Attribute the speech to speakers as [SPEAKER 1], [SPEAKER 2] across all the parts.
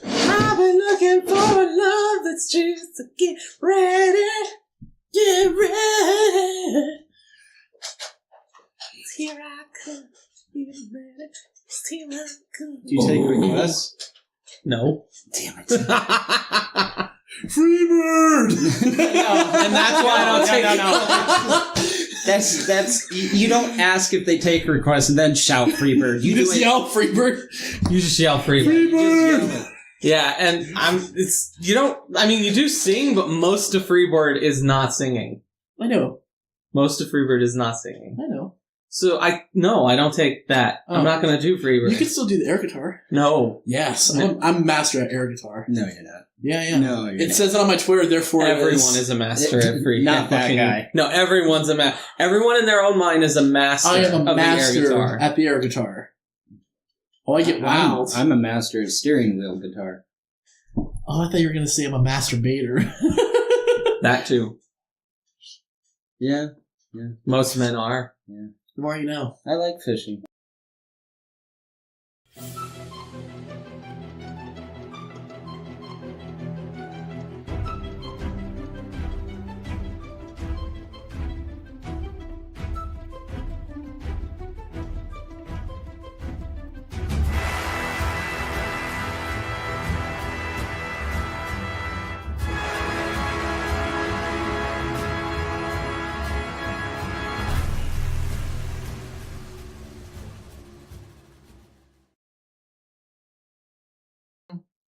[SPEAKER 1] I've been looking for a love that's just to get ready. Get ready. Here I come. Get ready. Here I come.
[SPEAKER 2] Do you take requests?
[SPEAKER 1] No.
[SPEAKER 2] Damn it.
[SPEAKER 1] Freebird! And that's why I don't take
[SPEAKER 2] That's you don't ask if they take requests and then shout Freebird.
[SPEAKER 3] You just yell Freebird.
[SPEAKER 1] You just yell Freebird.
[SPEAKER 2] Freebird!
[SPEAKER 1] Yeah, and you do sing, but most of Freebird is not singing.
[SPEAKER 3] I know.
[SPEAKER 1] Most of Freebird is not singing.
[SPEAKER 3] I know.
[SPEAKER 1] So I don't take that.
[SPEAKER 3] Oh.
[SPEAKER 1] I'm not going to do Freebird.
[SPEAKER 3] You can still do the air guitar.
[SPEAKER 1] No.
[SPEAKER 3] Yes, I'm master at air guitar.
[SPEAKER 2] No, you're not.
[SPEAKER 3] Yeah.
[SPEAKER 2] No, you're
[SPEAKER 3] it
[SPEAKER 2] not.
[SPEAKER 3] says it on my Twitter, therefore
[SPEAKER 1] everyone is a master at Freebird.
[SPEAKER 2] Not that guy.
[SPEAKER 1] No, everyone's a master. Everyone in their own mind is a master
[SPEAKER 3] I am a
[SPEAKER 1] of
[SPEAKER 3] master
[SPEAKER 1] the air guitar.
[SPEAKER 3] at the air guitar. Oh, I get wild.
[SPEAKER 2] I'm a master at steering wheel guitar.
[SPEAKER 3] Oh, I thought you were going to say I'm a masturbator.
[SPEAKER 1] That too.
[SPEAKER 2] Yeah.
[SPEAKER 1] Most men are.
[SPEAKER 2] Yeah.
[SPEAKER 3] The more you know.
[SPEAKER 2] I like fishing.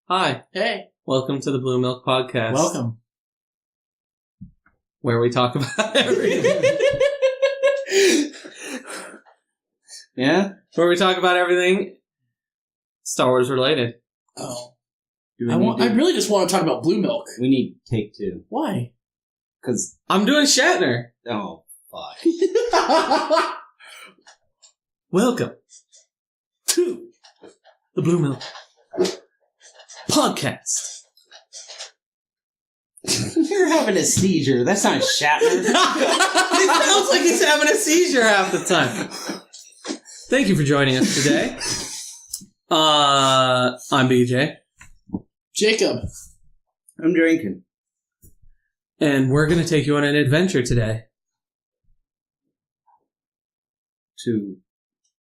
[SPEAKER 1] Hi.
[SPEAKER 3] Hey.
[SPEAKER 1] Welcome to the BlueMilk Podcast.
[SPEAKER 3] Welcome.
[SPEAKER 1] Where we talk about everything.
[SPEAKER 2] Yeah?
[SPEAKER 1] Where we talk about everything Star Wars related.
[SPEAKER 3] Oh.
[SPEAKER 2] I
[SPEAKER 3] I really just want to talk about BlueMilk.
[SPEAKER 2] We need take two.
[SPEAKER 3] Why?
[SPEAKER 2] Because...
[SPEAKER 1] I'm doing Shatner.
[SPEAKER 2] Oh, fuck.
[SPEAKER 1] Welcome to the BlueMilk Podcast.
[SPEAKER 2] You're having a seizure. That's not Shatner.
[SPEAKER 1] It sounds like he's having a seizure half the time. Thank you for joining us today. I'm BJ.
[SPEAKER 3] Jacob.
[SPEAKER 2] I'm drinking.
[SPEAKER 1] And we're going to take you on an adventure today.
[SPEAKER 2] To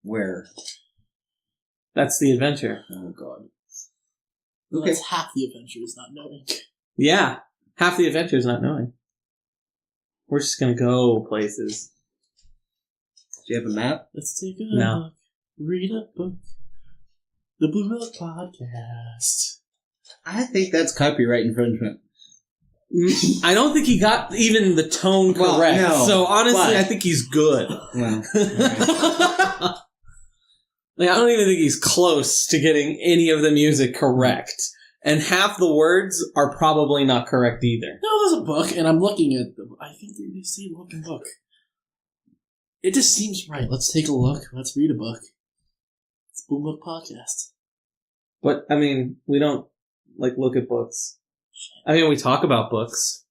[SPEAKER 2] where?
[SPEAKER 1] That's the adventure.
[SPEAKER 2] Oh, God.
[SPEAKER 3] Well,
[SPEAKER 2] Okay.
[SPEAKER 3] that's half the adventure is not knowing.
[SPEAKER 1] Yeah. Half the adventure is not knowing. We're just going to go places.
[SPEAKER 2] Do you have a map?
[SPEAKER 3] Let's take a
[SPEAKER 1] No.
[SPEAKER 3] look. Read a book. The BlueMilk Podcast.
[SPEAKER 2] I think that's copyright infringement.
[SPEAKER 1] I don't think he got even the tone
[SPEAKER 2] Well,
[SPEAKER 1] correct.
[SPEAKER 2] no.
[SPEAKER 1] So honestly,
[SPEAKER 2] But-
[SPEAKER 1] I think he's good.
[SPEAKER 2] Well,
[SPEAKER 1] Like, I don't even think he's close to getting any of the music correct. And half the words are probably not correct either.
[SPEAKER 3] No, there's a book, and I'm looking at them. I think they say look and book. It just seems right. Let's take a look. Let's read a book. It's BlueMilk Podcast.
[SPEAKER 1] But, I mean, we don't, look at books. I mean, we talk about books.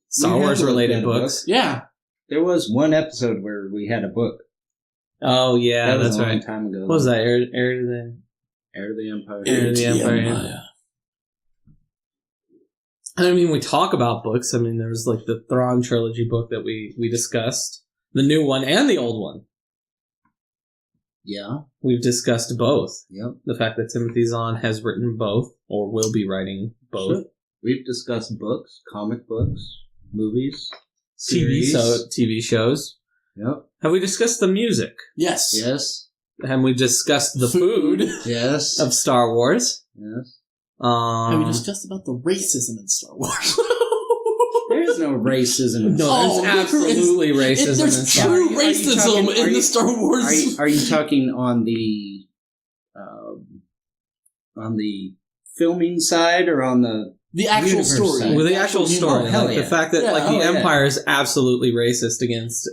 [SPEAKER 1] Star
[SPEAKER 2] We have
[SPEAKER 1] Wars-related
[SPEAKER 2] looked at a
[SPEAKER 1] books.
[SPEAKER 3] Yeah.
[SPEAKER 2] there was one episode where we had a book.
[SPEAKER 1] Oh, yeah,
[SPEAKER 2] That was
[SPEAKER 1] that's
[SPEAKER 2] a long
[SPEAKER 1] right.
[SPEAKER 2] time ago.
[SPEAKER 1] What was that? Heir to the...
[SPEAKER 2] Heir to the Empire.
[SPEAKER 1] Heir to the Empire, yeah. I mean, we talk about books. I mean, there was, the Thrawn trilogy book that we discussed. The new one and the old one.
[SPEAKER 2] Yeah.
[SPEAKER 1] We've discussed both.
[SPEAKER 2] Yep.
[SPEAKER 1] The fact that Timothy Zahn has written both, or will be writing both.
[SPEAKER 2] Sure. We've discussed books, comic books, movies,
[SPEAKER 1] TV
[SPEAKER 2] series.
[SPEAKER 1] shows.
[SPEAKER 2] Yep.
[SPEAKER 1] Have we discussed the music?
[SPEAKER 3] Yes.
[SPEAKER 2] Yes.
[SPEAKER 1] Have we discussed the food
[SPEAKER 2] Yes.
[SPEAKER 1] of Star Wars?
[SPEAKER 2] Yes.
[SPEAKER 3] Have we discussed about the racism in Star Wars?
[SPEAKER 2] There is no racism in
[SPEAKER 1] No, there's absolutely racism in
[SPEAKER 3] There's
[SPEAKER 1] Star
[SPEAKER 3] true
[SPEAKER 1] Wars.
[SPEAKER 3] racism in the Star Wars.
[SPEAKER 2] Are you talking on the filming side or on the
[SPEAKER 3] actual
[SPEAKER 2] universe
[SPEAKER 3] story.
[SPEAKER 2] side?
[SPEAKER 1] With the actual story,
[SPEAKER 2] hell
[SPEAKER 1] the
[SPEAKER 2] yeah.
[SPEAKER 1] fact that
[SPEAKER 3] Yeah,
[SPEAKER 1] the
[SPEAKER 2] yeah.
[SPEAKER 1] Empire is absolutely racist against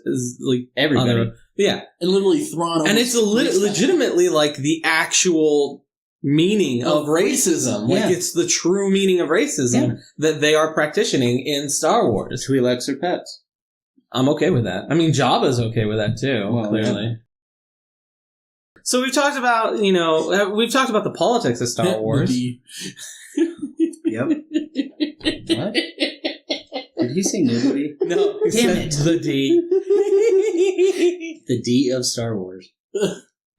[SPEAKER 2] Everybody.
[SPEAKER 1] other- yeah,
[SPEAKER 3] And literally Thrawn.
[SPEAKER 1] and it's legitimately the actual meaning of racism.
[SPEAKER 2] Yeah.
[SPEAKER 1] It's the true meaning of racism that they are practicing in Star Wars.
[SPEAKER 2] Twi'leks are pets.
[SPEAKER 1] I'm okay with that. I mean, Jabba's okay with that too.
[SPEAKER 2] Well,
[SPEAKER 1] clearly. So we've talked about, we've talked about the politics of Star Wars.
[SPEAKER 2] Yep. What? Did he say nudity?
[SPEAKER 1] No, he
[SPEAKER 2] Damn
[SPEAKER 1] said
[SPEAKER 2] it.
[SPEAKER 1] the D.
[SPEAKER 2] The D of Star Wars.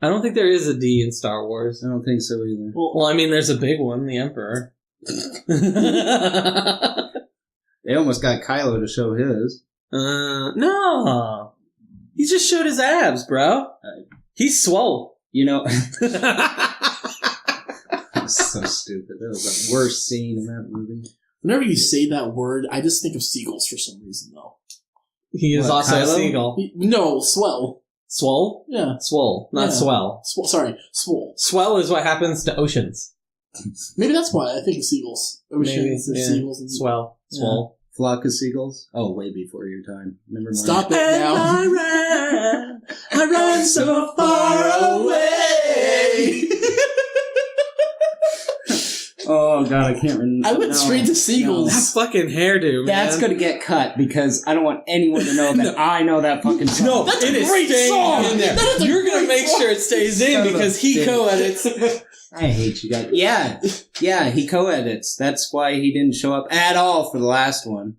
[SPEAKER 1] I don't think there is a D in Star Wars.
[SPEAKER 2] I don't think so either.
[SPEAKER 1] Well, I mean, there's a big one, the Emperor.
[SPEAKER 2] They almost got Kylo to show his.
[SPEAKER 1] No. He just showed his abs, bro. He's swole.
[SPEAKER 2] That's so stupid. That was the worst scene in that movie.
[SPEAKER 3] Whenever you say that word, I just think of seagulls for some reason, though.
[SPEAKER 1] He is also
[SPEAKER 2] Kylo?
[SPEAKER 1] a seagull.
[SPEAKER 3] No, swell.
[SPEAKER 1] Swole?
[SPEAKER 3] Yeah.
[SPEAKER 1] Swole, not
[SPEAKER 3] Yeah.
[SPEAKER 1] swell.
[SPEAKER 3] Sorry, swole.
[SPEAKER 1] Swell is what happens to oceans.
[SPEAKER 3] Maybe that's why I think of seagulls. Oceans,
[SPEAKER 1] Maybe,
[SPEAKER 3] there's
[SPEAKER 1] yeah.
[SPEAKER 3] seagulls. And
[SPEAKER 1] Swell. Swole.
[SPEAKER 2] Flock of seagulls? Oh, way before your time. Never mind.
[SPEAKER 3] Stop it now.
[SPEAKER 1] I ran so far away.
[SPEAKER 2] Oh, God, I can't remember.
[SPEAKER 3] I went straight to seagulls.
[SPEAKER 1] That fucking hairdo, man.
[SPEAKER 2] That's going to get cut because I don't want anyone to know that I know that fucking song.
[SPEAKER 1] No,
[SPEAKER 3] That's
[SPEAKER 1] it
[SPEAKER 3] a
[SPEAKER 1] is
[SPEAKER 3] great
[SPEAKER 1] staying
[SPEAKER 3] song.
[SPEAKER 1] in there.
[SPEAKER 3] That is a
[SPEAKER 1] You're going to
[SPEAKER 3] great
[SPEAKER 1] make
[SPEAKER 3] song.
[SPEAKER 1] sure it stays in
[SPEAKER 2] Son of a
[SPEAKER 1] because he
[SPEAKER 2] bitch.
[SPEAKER 1] co-edits.
[SPEAKER 2] I hate you guys. Yeah, he co-edits. That's why he didn't show up at all for the last one.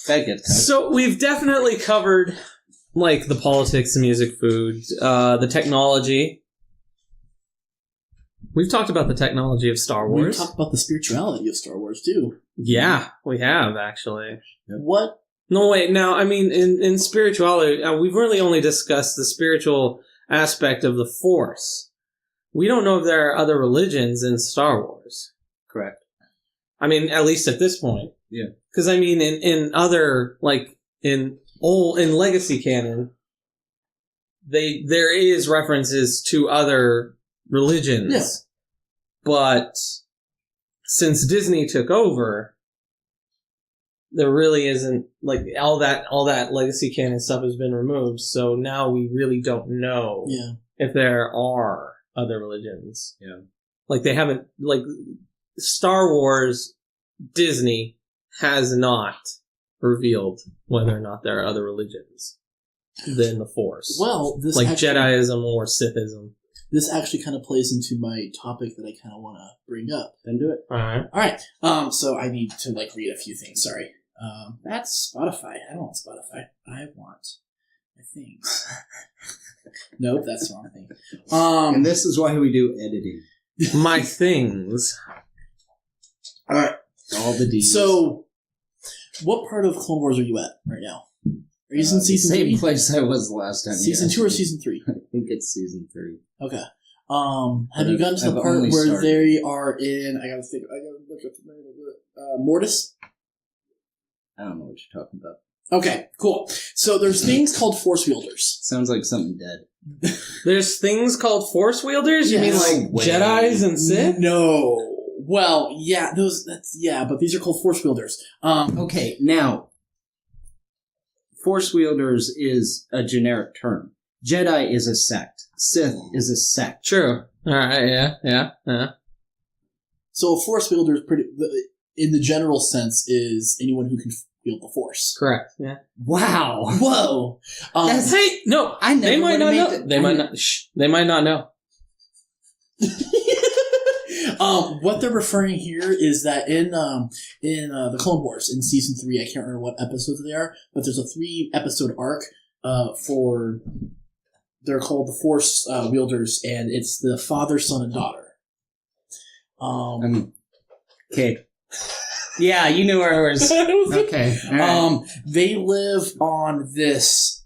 [SPEAKER 2] That gets cut.
[SPEAKER 1] So we've definitely covered, like, the politics, the music, food, the technology. We've talked about the technology of Star
[SPEAKER 3] We
[SPEAKER 1] Wars.
[SPEAKER 3] talked about the spirituality of Star Wars, too.
[SPEAKER 1] Yeah, we have, actually.
[SPEAKER 3] What?
[SPEAKER 1] No, wait, now, I mean, in spirituality, we've really only discussed the spiritual aspect of the Force. We don't know if there are other religions in Star Wars.
[SPEAKER 2] Correct.
[SPEAKER 1] I mean, at least at this point.
[SPEAKER 2] Yeah.
[SPEAKER 1] Because, I mean, in other, like, in Legacy canon, there is references to other religions.
[SPEAKER 3] Yeah.
[SPEAKER 1] But since Disney took over, there really isn't, like, all that Legacy canon stuff has been removed, so now we really don't know if there are other religions.
[SPEAKER 2] Yeah.
[SPEAKER 1] Like, they haven't, like, Star Wars, Disney has not revealed whether or not there are other religions than the Force.
[SPEAKER 3] Well, this
[SPEAKER 1] like
[SPEAKER 3] actually,
[SPEAKER 1] Jediism or Sithism.
[SPEAKER 3] This actually kind of plays into my topic that I kind of want to bring up.
[SPEAKER 2] Then do it.
[SPEAKER 1] Alright.
[SPEAKER 3] All right. So I need to read a few things. Sorry. That's Spotify. I don't want Spotify. I want my things. Nope, that's the wrong thing.
[SPEAKER 2] And this is why we do editing.
[SPEAKER 1] My things.
[SPEAKER 3] All right.
[SPEAKER 2] All the D's.
[SPEAKER 3] So, what part of Clone Wars are you at right now? Are you in season
[SPEAKER 2] same
[SPEAKER 3] 3?
[SPEAKER 2] place I was last time.
[SPEAKER 3] Season 2 or season 3?
[SPEAKER 2] I think it's season 3.
[SPEAKER 3] Okay. Have you gotten to the
[SPEAKER 2] I've
[SPEAKER 3] part
[SPEAKER 2] only
[SPEAKER 3] where
[SPEAKER 2] started.
[SPEAKER 3] they are in? I gotta look up the name of it. Mortis.
[SPEAKER 2] I don't know what you're talking about.
[SPEAKER 3] Okay, cool. So there's things called Force Wielders.
[SPEAKER 2] Sounds like something dead.
[SPEAKER 1] There's things called Force Wielders? You mean
[SPEAKER 3] Yes.
[SPEAKER 1] like
[SPEAKER 2] No way.
[SPEAKER 1] Jedis and Sith?
[SPEAKER 3] No. Well, yeah, but these are called Force Wielders.
[SPEAKER 2] Okay, now, Force Wielders is a generic term. Jedi is a sect. Sith is a sect.
[SPEAKER 1] True. Alright, yeah.
[SPEAKER 3] So a Force Wielder is in the general sense, is anyone who can wield the Force.
[SPEAKER 1] Correct. Yeah.
[SPEAKER 2] Wow.
[SPEAKER 3] Whoa.
[SPEAKER 1] Hey, no.
[SPEAKER 2] I never
[SPEAKER 1] They might not
[SPEAKER 2] would've
[SPEAKER 1] know.
[SPEAKER 2] made that-
[SPEAKER 1] They might not. Shh. They might not know.
[SPEAKER 3] What they're referring here is that in the Clone Wars in season 3, I can't remember what episodes they are, but there's a 3-episode arc for they're called the Force Wielders, and it's the father, son, and daughter.
[SPEAKER 2] Okay. Yeah, you knew where it was. Okay. All right.
[SPEAKER 3] They live on this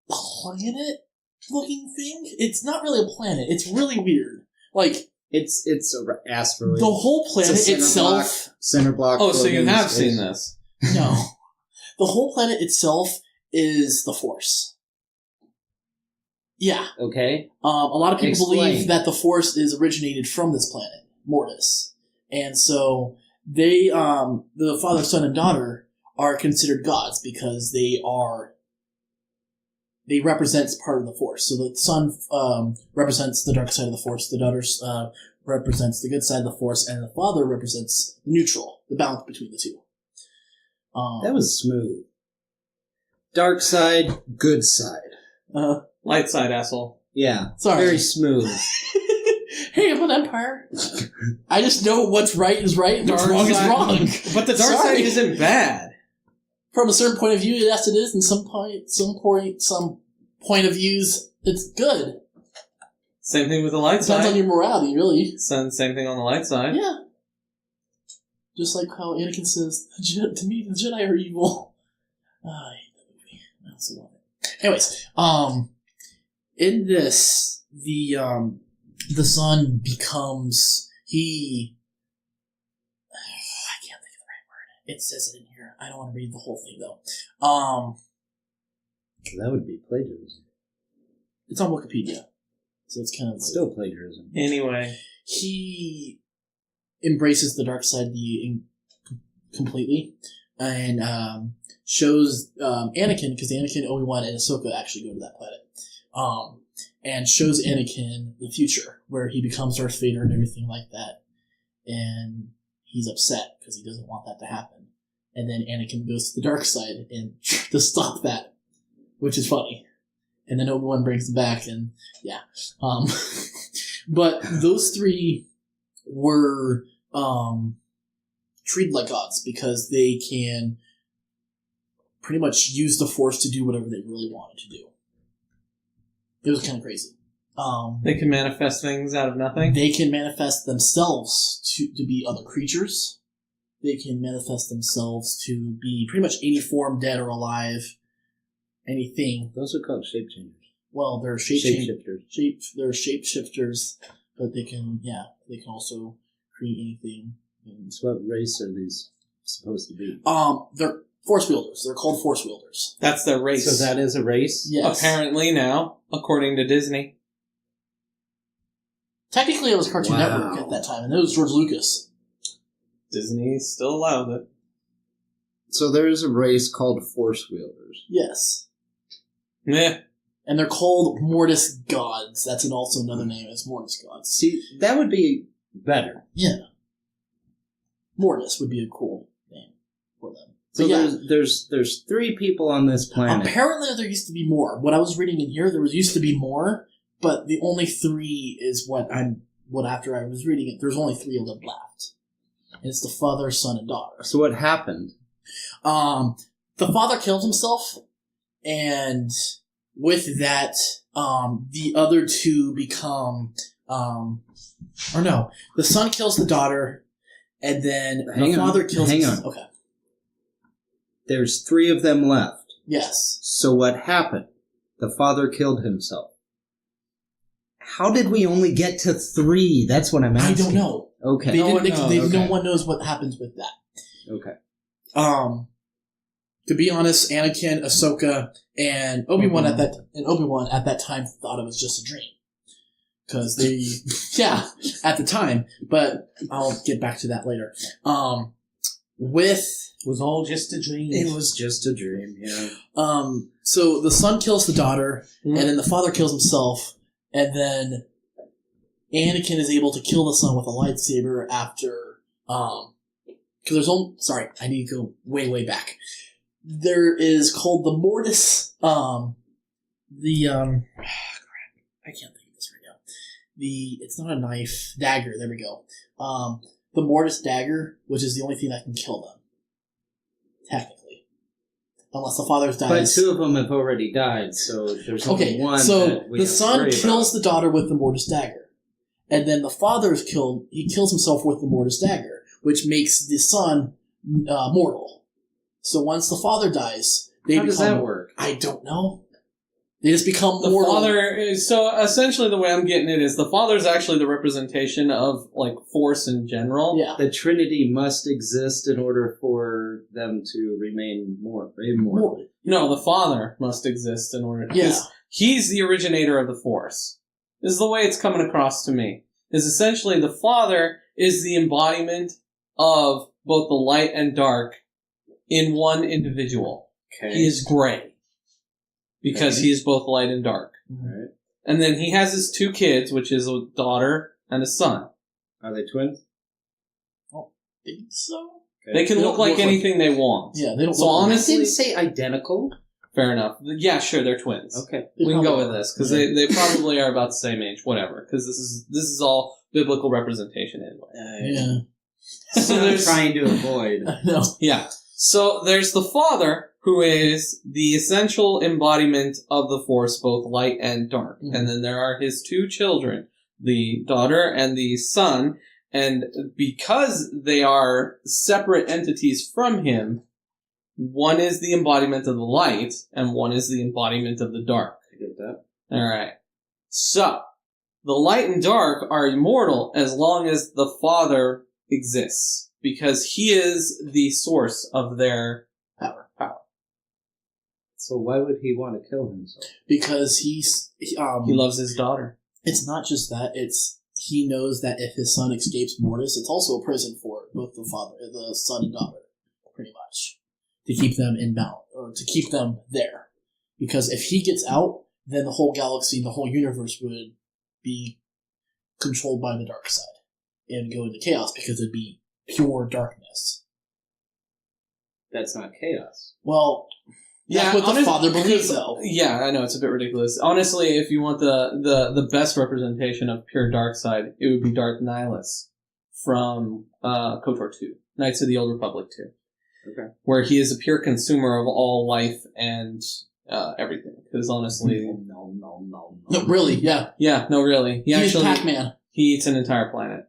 [SPEAKER 3] planet-looking thing. It's not really a planet. It's really weird. Like,
[SPEAKER 2] It's an asteroid.
[SPEAKER 3] the whole planet
[SPEAKER 2] It's a center
[SPEAKER 3] itself.
[SPEAKER 2] Center block.
[SPEAKER 1] Oh, so you
[SPEAKER 2] floating
[SPEAKER 1] have
[SPEAKER 2] space.
[SPEAKER 1] seen this.
[SPEAKER 3] No. The whole planet itself is the Force. Yeah.
[SPEAKER 2] Okay.
[SPEAKER 3] A lot of people
[SPEAKER 2] Explain.
[SPEAKER 3] believe that the Force is originated from this planet, Mortis. And so they, the father, son, and daughter are considered gods because they represent part of the Force. So the son represents the dark side of the Force, the daughter represents the good side of the Force, and the father represents neutral, the balance between the two.
[SPEAKER 2] That was smooth. Dark side, good side.
[SPEAKER 1] Light side, asshole.
[SPEAKER 2] Yeah.
[SPEAKER 3] Sorry.
[SPEAKER 2] Very smooth.
[SPEAKER 3] Hey, I'm an Empire. I just know what's right is right and what's wrong is wrong.
[SPEAKER 1] But the dark side isn't bad.
[SPEAKER 3] From a certain point of view, yes, it is. And some point of views, it's good.
[SPEAKER 1] Same thing with the light side.
[SPEAKER 3] Depends on your morality, really.
[SPEAKER 1] Same thing on the light side.
[SPEAKER 3] Yeah. Just like how Anakin says, to me, the Jedi are evil. I hate that movie. I also love it. Anyways, in this, the son becomes, I can't think of the right word. It says it in here. I don't want to read the whole thing, though.
[SPEAKER 2] That would be plagiarism.
[SPEAKER 3] It's on Wikipedia. So it's kind of...
[SPEAKER 2] Still plagiarism.
[SPEAKER 1] Anyway.
[SPEAKER 3] He embraces the dark side completely and shows Anakin, because Anakin, Obi-Wan, and Ahsoka actually go to that planet, and shows Anakin the future, where he becomes Darth Vader and everything like that. And he's upset because he doesn't want that to happen. And then Anakin goes to the dark side and to stop that, which is funny. And then Obi-Wan brings him back, and yeah. But those three were treated like gods because they can pretty much use the Force to do whatever they really wanted to do. It was kind of crazy.
[SPEAKER 1] They can manifest things out of nothing?
[SPEAKER 3] They can manifest themselves to be other creatures. They can manifest themselves to be pretty much any form, dead or alive. Anything.
[SPEAKER 2] Those are called shape changers.
[SPEAKER 3] Well, they're
[SPEAKER 2] shapeshifters.
[SPEAKER 3] They're shapeshifters, but they can also create anything.
[SPEAKER 2] So what race are these supposed to be?
[SPEAKER 3] They're force wielders. They're called force wielders.
[SPEAKER 1] That's their race.
[SPEAKER 2] So that is a race?
[SPEAKER 3] Yes.
[SPEAKER 1] Apparently now, according to Disney.
[SPEAKER 3] Technically, it was Cartoon Network at that time, and it was George Lucas.
[SPEAKER 1] Disney still allows it.
[SPEAKER 2] So there is a race called force wielders.
[SPEAKER 3] Yes.
[SPEAKER 1] Meh.
[SPEAKER 3] And they're called Mortis gods. That's also another name as Mortis gods.
[SPEAKER 2] See, that would be better.
[SPEAKER 3] Yeah. Mortis would be a cool name for them.
[SPEAKER 2] So
[SPEAKER 3] yeah,
[SPEAKER 2] there's three people on this planet.
[SPEAKER 3] Apparently there used to be more. What I was reading in here, used to be more, but the only three is what after I was reading it, there's only three of them left. And it's the father, son, and daughter.
[SPEAKER 2] So what happened?
[SPEAKER 3] The father killed himself, and with that, the other two become, the son kills the daughter, and then the father kills himself. Okay.
[SPEAKER 2] There's three of them left.
[SPEAKER 3] Yes.
[SPEAKER 2] So what happened? The father killed himself. How did we only get to three? That's what I'm asking.
[SPEAKER 3] I don't know.
[SPEAKER 2] Okay.
[SPEAKER 3] No one knows what happens with that.
[SPEAKER 2] Okay.
[SPEAKER 3] To be honest, Anakin, Ahsoka, and Obi-Wan at that time thought it was just a dream. Because at the time. But I'll get back to that later.
[SPEAKER 1] It was all just a dream.
[SPEAKER 2] It was just a dream, yeah.
[SPEAKER 3] So the son kills the daughter, and then the father kills himself, and then Anakin is able to kill the son with a lightsaber after, because I need to go way, way back. There is called the Mortis, I can't think of this right now. It's not a knife, dagger, there we go. The Mortis dagger, which is the only thing that can kill them. Technically. Unless the father dies.
[SPEAKER 2] But two of them have already died, so there's only one.
[SPEAKER 3] So the son kills the daughter with the Mortis dagger. And then the father's killed, he kills himself with the Mortis dagger, which makes the son mortal. So once the father dies,
[SPEAKER 2] How does that work?
[SPEAKER 3] I don't know. They just become mortal.
[SPEAKER 1] So essentially the way I'm getting it is the father's actually the representation of, like, Force in general.
[SPEAKER 3] Yeah.
[SPEAKER 2] The Trinity must exist in order for them to remain immortal.
[SPEAKER 1] No, the father must exist in order to...
[SPEAKER 3] Yeah.
[SPEAKER 1] He's the originator of the Force. This is the way it's coming across to me. Is essentially the father is the embodiment of both the light and dark in one individual.
[SPEAKER 2] Okay.
[SPEAKER 1] He is gray. Because he is both light and dark.
[SPEAKER 2] Right.
[SPEAKER 1] And then he has his two kids, which is a daughter and a son.
[SPEAKER 2] Are they twins?
[SPEAKER 3] I don't think so.
[SPEAKER 1] Okay. They can look like anything they want.
[SPEAKER 3] Yeah, they don't.
[SPEAKER 1] So honestly,
[SPEAKER 2] I didn't say identical.
[SPEAKER 1] Fair enough. Yeah, sure, they're twins.
[SPEAKER 2] Okay.
[SPEAKER 1] We can go with this, because they probably are about the same age, whatever, because this is all biblical representation anyway.
[SPEAKER 3] Yeah.
[SPEAKER 1] So
[SPEAKER 2] I'm trying to avoid.
[SPEAKER 3] No.
[SPEAKER 1] Yeah. So there's the father, who is the essential embodiment of the Force, both light and dark.
[SPEAKER 3] Mm-hmm.
[SPEAKER 1] And then there are his two children, the daughter and the son, and because they are separate entities from him, one is the embodiment of the light, and one is the embodiment of the dark.
[SPEAKER 2] I get that.
[SPEAKER 1] Alright. So, the light and dark are immortal as long as the Father exists, because he is the source of their power.
[SPEAKER 2] So why would he want to kill himself?
[SPEAKER 3] Because he
[SPEAKER 1] loves his daughter.
[SPEAKER 3] It's not just that, he knows that if his son escapes Mortis, it's also a prison for both the son and daughter, pretty much. To keep them inbound, or to keep them there. Because if he gets out, then the whole galaxy, the whole universe would be controlled by the dark side. And go into chaos, because it'd be pure darkness.
[SPEAKER 2] That's not chaos.
[SPEAKER 3] Well, that's what the father believes, though.
[SPEAKER 1] Yeah, I know, it's a bit ridiculous. Honestly, if you want the best representation of pure dark side, it would be Darth Nihilus from KOTOR 2, Knights of the Old Republic 2.
[SPEAKER 2] Okay.
[SPEAKER 1] Where he is a pure consumer of all life and everything. Because honestly...
[SPEAKER 2] No.
[SPEAKER 3] No, really, yeah.
[SPEAKER 1] Yeah, no, really.
[SPEAKER 3] He's Pac-Man.
[SPEAKER 1] He eats an entire planet.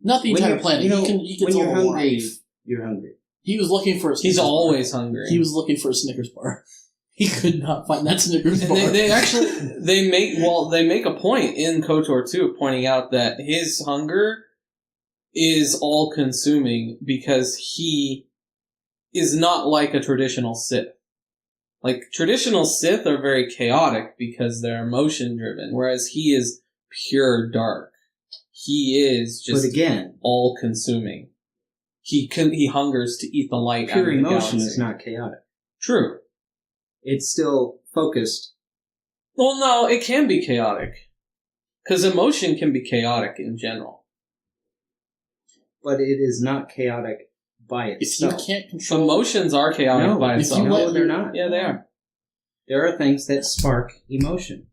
[SPEAKER 3] Not the entire planet. He gets
[SPEAKER 2] when you're
[SPEAKER 3] all
[SPEAKER 2] hungry,
[SPEAKER 3] life.
[SPEAKER 2] you're hungry.
[SPEAKER 3] He was looking for a Snickers
[SPEAKER 1] He's always
[SPEAKER 3] bar.
[SPEAKER 1] hungry.
[SPEAKER 3] He was looking for a Snickers bar. He could not find that Snickers bar.
[SPEAKER 1] And they make a point in KOTOR 2 pointing out that his hunger is all-consuming because he is not like a traditional Sith. Like, traditional Sith are very chaotic because they're emotion-driven, whereas he is pure dark. He is just all-consuming. He hungers to eat the light out of the
[SPEAKER 2] pure emotion
[SPEAKER 1] galaxy.
[SPEAKER 2] is not chaotic.
[SPEAKER 1] True.
[SPEAKER 2] It's still focused.
[SPEAKER 1] Well, no, it can be chaotic. Because emotion can be chaotic in general.
[SPEAKER 2] But it is not chaotic by itself.
[SPEAKER 3] If you can't control...
[SPEAKER 1] Emotions are chaotic by itself.
[SPEAKER 2] No, they're not.
[SPEAKER 1] Yeah, they are.
[SPEAKER 2] There are things that spark emotion.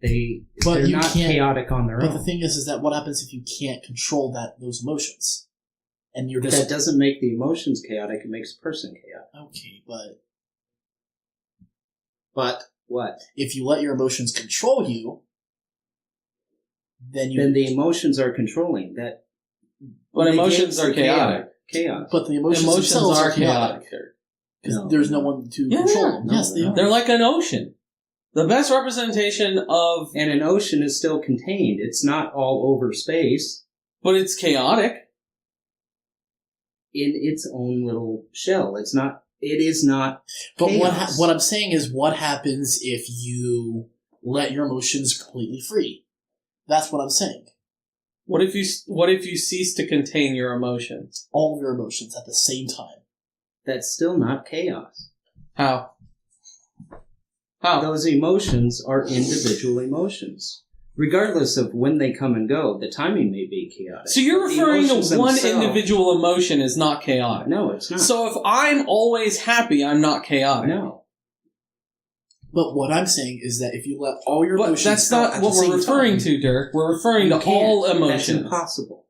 [SPEAKER 2] They're not chaotic on their own.
[SPEAKER 3] But the thing is that what happens if you can't control those emotions? And you're just...
[SPEAKER 2] That doesn't make the emotions chaotic, it makes a person chaotic.
[SPEAKER 3] Okay, but...
[SPEAKER 2] But what?
[SPEAKER 3] If you let your emotions control you, then
[SPEAKER 2] the emotions are controlling that.
[SPEAKER 1] But emotions are chaotic.
[SPEAKER 2] Chaos.
[SPEAKER 3] But the emotions are chaotic. Because there's no one to control them. Yes, they are.
[SPEAKER 1] They're like an ocean. The best representation of...
[SPEAKER 2] And an ocean is still contained. It's not all over space.
[SPEAKER 1] But it's chaotic.
[SPEAKER 2] In its own little shell. It is not
[SPEAKER 3] But
[SPEAKER 2] chaos.
[SPEAKER 3] what I'm saying is, what happens if you let your emotions completely free? That's what I'm saying.
[SPEAKER 1] What if you cease to contain your emotions?
[SPEAKER 3] All of your emotions at the same time.
[SPEAKER 2] That's still not chaos.
[SPEAKER 1] How?
[SPEAKER 2] Those emotions are individual emotions. Regardless of when they come and go, the timing may be chaotic.
[SPEAKER 1] So you're referring to one individual emotion as not chaotic?
[SPEAKER 2] No, it's not.
[SPEAKER 1] So if I'm always happy, I'm not chaotic?
[SPEAKER 2] No.
[SPEAKER 3] But what I'm saying is that if you let all your emotions...
[SPEAKER 1] That's not what we're referring to, Dirk. We're referring to all emotions.
[SPEAKER 2] That's impossible.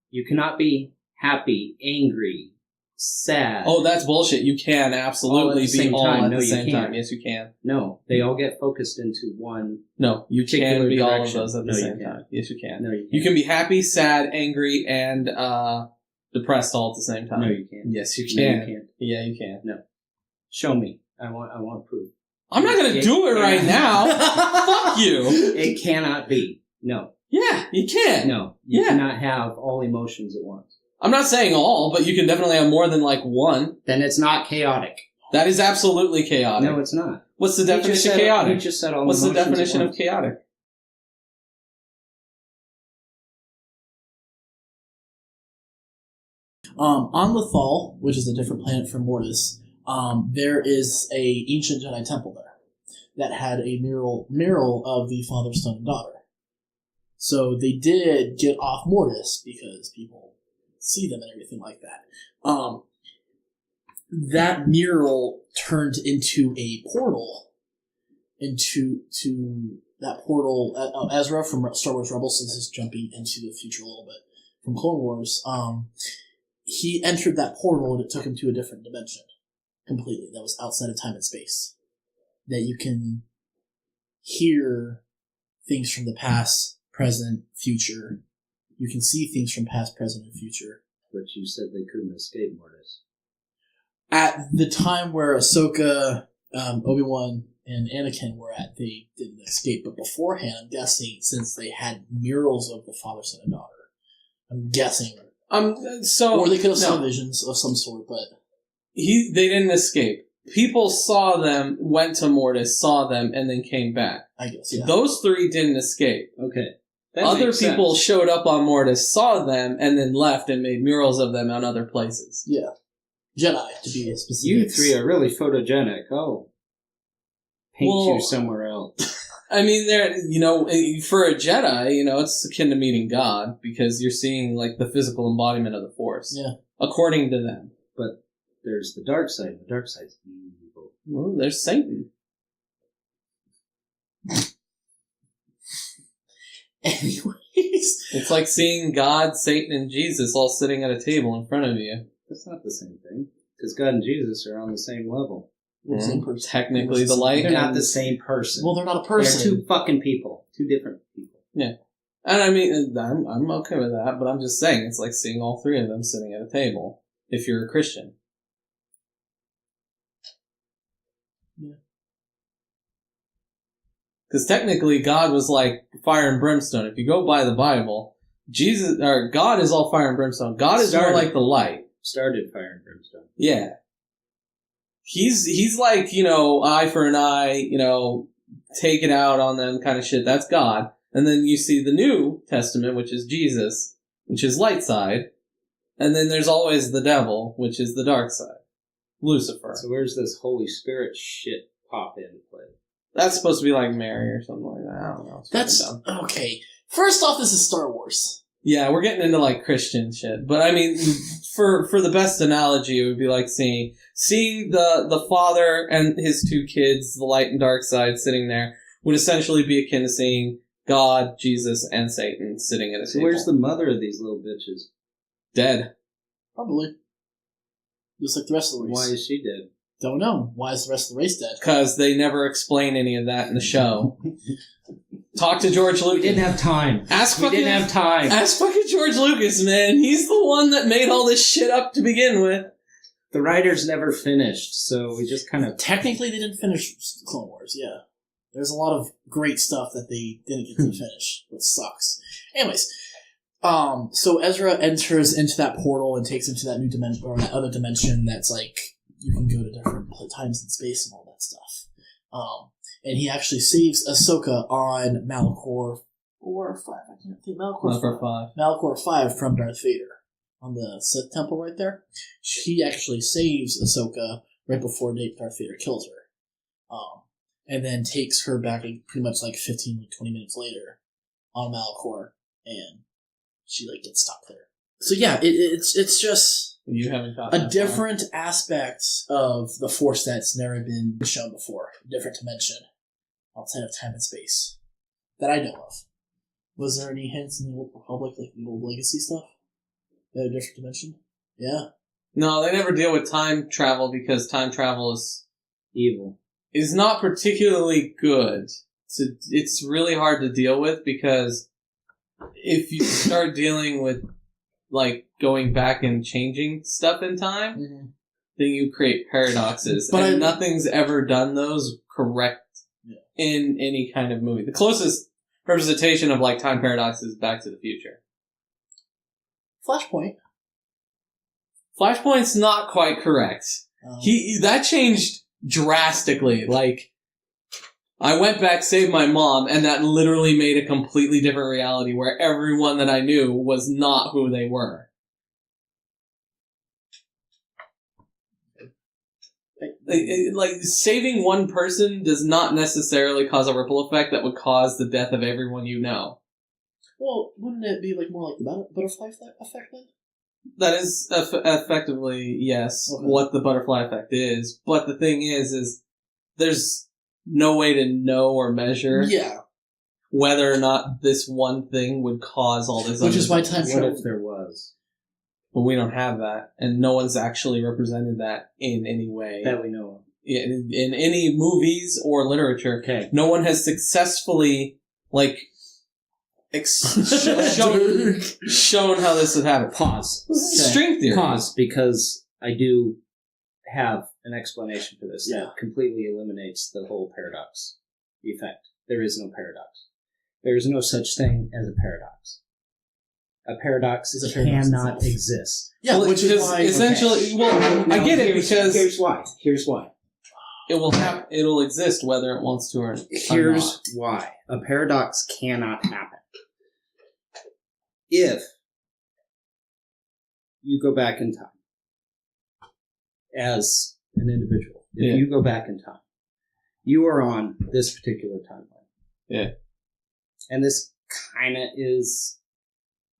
[SPEAKER 2] You cannot be happy, angry, sad.
[SPEAKER 1] Oh, that's bullshit. You can absolutely be all at the same time. Yes, you can.
[SPEAKER 2] No, they all get focused into one.
[SPEAKER 1] No, you can be all of
[SPEAKER 2] direction.
[SPEAKER 1] those at the
[SPEAKER 2] No,
[SPEAKER 1] same
[SPEAKER 2] you
[SPEAKER 1] time. Yes, you can.
[SPEAKER 2] No, you can't.
[SPEAKER 1] You can be happy, sad, angry, and depressed all at the same time.
[SPEAKER 2] No, you can't.
[SPEAKER 1] Yes, you can.
[SPEAKER 2] No, you can't.
[SPEAKER 1] Yeah, you can.
[SPEAKER 2] No. Show me. I want proof.
[SPEAKER 1] I'm not going to do it right now. Fuck you.
[SPEAKER 2] It cannot be. No.
[SPEAKER 1] Yeah, you can.
[SPEAKER 2] No. You cannot have all emotions at once.
[SPEAKER 1] I'm not saying all, but you can definitely have more than like one.
[SPEAKER 2] Then it's not chaotic.
[SPEAKER 1] That is absolutely chaotic.
[SPEAKER 2] No, it's not.
[SPEAKER 1] What's the definition of chaotic?
[SPEAKER 2] You just said all
[SPEAKER 1] What's the
[SPEAKER 2] emotions
[SPEAKER 1] definition
[SPEAKER 2] at
[SPEAKER 1] of
[SPEAKER 2] once.
[SPEAKER 1] chaotic?
[SPEAKER 3] On Lethal, which is a different planet from Mortis, there is a ancient Jedi temple there that had a mural of the father, son, and daughter. So they did get off Mortis because people see them and everything like that. that mural turned into a portal into that portal. Ezra from Star Wars Rebels, since is jumping into the future a little bit from Clone Wars. He entered that portal and it took him to a different dimension completely. That was outside of time and space. That you can hear things from the past, present, future. You can see things from past, present, and future.
[SPEAKER 2] But you said they couldn't escape Mortis.
[SPEAKER 3] At the time where Ahsoka, Obi-Wan, and Anakin were at, they didn't escape. But beforehand, I'm guessing, since they had murals of the father, son, and daughter, I'm guessing. Or they could have saw visions of some sort, but...
[SPEAKER 1] They didn't escape. People saw them, went to Mortis, saw them, and then came back.
[SPEAKER 3] I guess, yeah.
[SPEAKER 1] Those three didn't escape.
[SPEAKER 2] Okay.
[SPEAKER 1] Other people showed up on Mortis, saw them, and then left and made murals of them on other places.
[SPEAKER 3] Yeah. Jedi, to be specific.
[SPEAKER 2] You three are really photogenic. Oh. Paint you somewhere else.
[SPEAKER 1] I mean, for a Jedi, it's akin to meeting God, because you're seeing, like, the physical embodiment of the Force.
[SPEAKER 3] Yeah.
[SPEAKER 1] According to them.
[SPEAKER 2] But there's the dark side. The dark side's evil.
[SPEAKER 1] Well, there's Satan.
[SPEAKER 3] Anyways.
[SPEAKER 1] It's like seeing God, Satan, and Jesus all sitting at a table in front of you.
[SPEAKER 2] That's not the same thing. Because God and Jesus are on the same level.
[SPEAKER 3] Same person.
[SPEAKER 1] Technically, the light.
[SPEAKER 2] They're not the same person.
[SPEAKER 3] Well, they're not a person.
[SPEAKER 2] They're two fucking people. Two different people.
[SPEAKER 1] Yeah. And I mean, I'm okay with that, but I'm just saying, it's like seeing all three of them sitting at a table, if you're a Christian.
[SPEAKER 3] Yeah.
[SPEAKER 1] Because technically, God was like fire and brimstone. If you go by the Bible, God is all fire and brimstone. God is more like the light.
[SPEAKER 2] Started fire and brimstone.
[SPEAKER 1] Yeah. He's like, eye for an eye, take it out on them kind of shit. That's God. And then you see the New Testament, which is Jesus, which is light side. And then there's always the devil, which is the dark side. Lucifer.
[SPEAKER 2] So where's this Holy Spirit shit pop into play?
[SPEAKER 1] That's supposed to be like Mary or something like that. I don't know.
[SPEAKER 3] That's okay. First off, this is Star Wars.
[SPEAKER 1] Yeah, we're getting into like Christian shit. But I mean, for the best analogy, it would be like seeing the father and his two kids, the light and dark side, sitting there, would essentially be akin to seeing God, Jesus, and Satan sitting at a table.
[SPEAKER 2] So where's the mother of these little bitches?
[SPEAKER 1] Dead.
[SPEAKER 3] Probably. Just like the rest of the race.
[SPEAKER 2] Why is she dead?
[SPEAKER 3] Don't know. Why is the rest of the race dead?
[SPEAKER 1] Because they never explain any of that in the show. Talk to George Lucas.
[SPEAKER 2] We didn't have time.
[SPEAKER 1] We didn't have time. Ask fucking George Lucas, man. He's the one that made all this shit up to begin with.
[SPEAKER 2] The writers never finished, so we just kind of...
[SPEAKER 3] Technically, they didn't finish Clone Wars, yeah. There's a lot of great stuff that they didn't get to finish, which sucks. Anyways, so Ezra enters into that portal and takes him to that new dimension, or that other dimension that's like, you can go to different times and space and all that stuff. And he actually saves Ahsoka on Malachor 4 or 5. I can't think.
[SPEAKER 1] Malachor 5.
[SPEAKER 3] Malachor 5 from Darth Vader on the Sith Temple right there. He actually saves Ahsoka right before Darth Vader kills her. And then takes her back pretty much like 15, 20 minutes later on Malachor, and she like gets stuck there. So yeah, it's just
[SPEAKER 1] you haven't
[SPEAKER 3] a different aspect of the Force that's never been shown before. A different dimension outside of time and space that I know of. Was there any hints in the Old Republic, like the old Legacy stuff? A different dimension? Yeah.
[SPEAKER 1] No, they never deal with time travel because time travel is
[SPEAKER 2] evil.
[SPEAKER 1] Is not particularly good. It's really hard to deal with because if you start dealing with like going back and changing stuff in time, then you create paradoxes. And nothing's ever done those correct in any kind of movie. The closest representation of like time paradoxes is Back to the Future. Flashpoint's not quite correct. That changed drastically. Like, I went back, saved my mom, and that literally made a completely different reality where everyone that I knew was not who they were. Like, saving one person does not necessarily cause a ripple effect that would cause the death of everyone you know.
[SPEAKER 3] Well, wouldn't it be like more like the butterfly effect then?
[SPEAKER 1] That is effectively, yes, what the butterfly effect is. But the thing is there's no way to know or measure whether or not this one thing would cause all this.
[SPEAKER 3] Which is why time travel...
[SPEAKER 2] What if there was?
[SPEAKER 1] But we don't have that, and no one's actually represented that in any way.
[SPEAKER 2] That we know of.
[SPEAKER 1] In any movies or literature.
[SPEAKER 2] Okay.
[SPEAKER 1] No one has successfully, like... shown how this would happen.
[SPEAKER 2] Pause.
[SPEAKER 1] String theory.
[SPEAKER 2] Pause, because I do have an explanation for this
[SPEAKER 3] Yeah.
[SPEAKER 2] that completely eliminates the whole paradox effect. There is no paradox. There is no such thing as a paradox. A paradox
[SPEAKER 3] It's a paradox
[SPEAKER 2] cannot
[SPEAKER 3] itself.
[SPEAKER 2] exist.
[SPEAKER 3] Yeah,
[SPEAKER 1] Well,
[SPEAKER 3] which is
[SPEAKER 1] because
[SPEAKER 3] why...
[SPEAKER 1] essentially, well, I get it because
[SPEAKER 2] Here's why. Here's why.
[SPEAKER 1] it will it'll exist whether it wants to or
[SPEAKER 2] Here's
[SPEAKER 1] not.
[SPEAKER 2] why. A paradox cannot happen. If you go back in time as an individual, if you go back in time, you are on this particular timeline.
[SPEAKER 1] Yeah.
[SPEAKER 2] And this kind of is